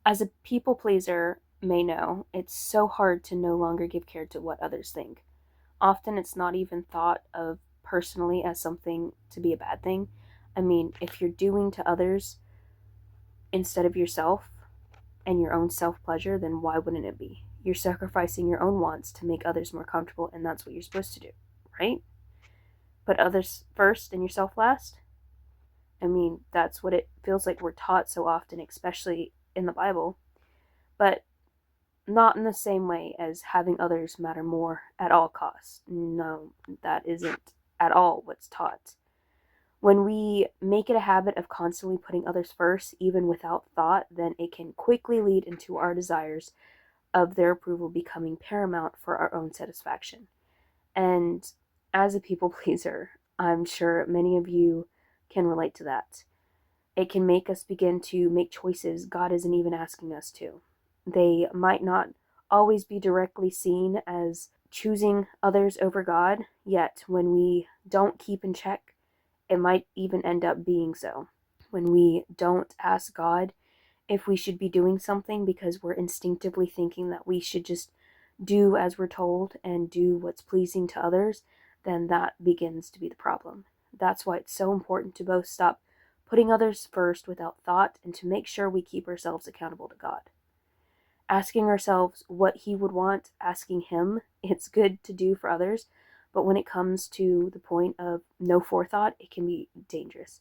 As a people pleaser may know, it's so hard to no longer give care to what others think. Often it's not even thought of personally as something to be a bad thing. I mean, if you're doing to others instead of yourself and your own self pleasure, then why wouldn't it be? You're sacrificing your own wants to make others more comfortable, and that's what you're supposed to do, right? Put others first and yourself last? I mean, that's what it feels like we're taught so often, especially in the Bible, but not in the same way as having others matter more at all costs. No, that isn't at all what's taught. When we make it a habit of constantly putting others first, even without thought, then it can quickly lead into our desires of their approval becoming paramount for our own satisfaction. And as a people pleaser, I'm sure many of you can relate to that. It can make us begin to make choices God isn't even asking us to. They might not always be directly seen as choosing others over God, yet when we don't keep in check, it might even end up being so. When we don't ask God if we should be doing something because we're instinctively thinking that we should just do as we're told and do what's pleasing to others, then that begins to be the problem. That's why it's so important to both stop putting others first without thought and to make sure we keep ourselves accountable to God. Asking ourselves what He would want, asking Him, it's good to do for others, but when it comes to the point of no forethought, it can be dangerous,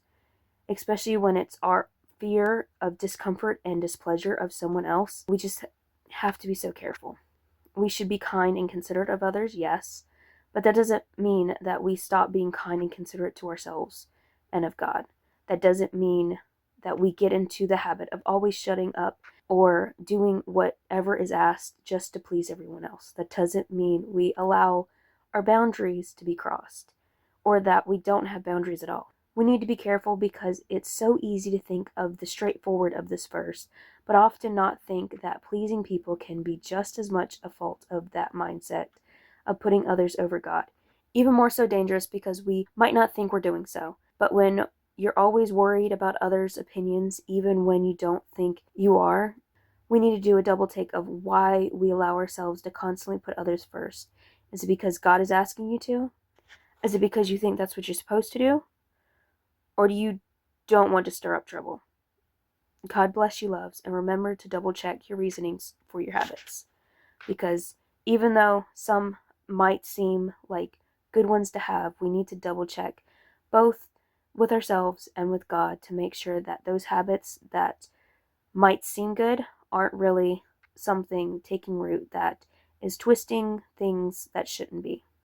especially when it's our fear of discomfort and displeasure of someone else. We just have to be so careful. We should be kind and considerate of others, yes, but that doesn't mean that we stop being kind and considerate to ourselves and of God. That doesn't mean that we get into the habit of always shutting up or doing whatever is asked just to please everyone else. That doesn't mean we allow our boundaries to be crossed or that we don't have boundaries at all. We need to be careful because it's so easy to think of the straightforward of this verse, but often not think that pleasing people can be just as much a fault of that mindset of putting others over God. Even more so dangerous because we might not think we're doing so, but when you're always worried about others' opinions, even when you don't think you are, we need to do a double take of why we allow ourselves to constantly put others first. Is it because God is asking you to? Is it because you think that's what you're supposed to do? Or do you don't want to stir up trouble? God bless you, loves, and remember to double check your reasonings for your habits. Because even though some might seem like good ones to have, we need to double check both with ourselves and with God to make sure that those habits that might seem good aren't really something taking root that is twisting things that shouldn't be.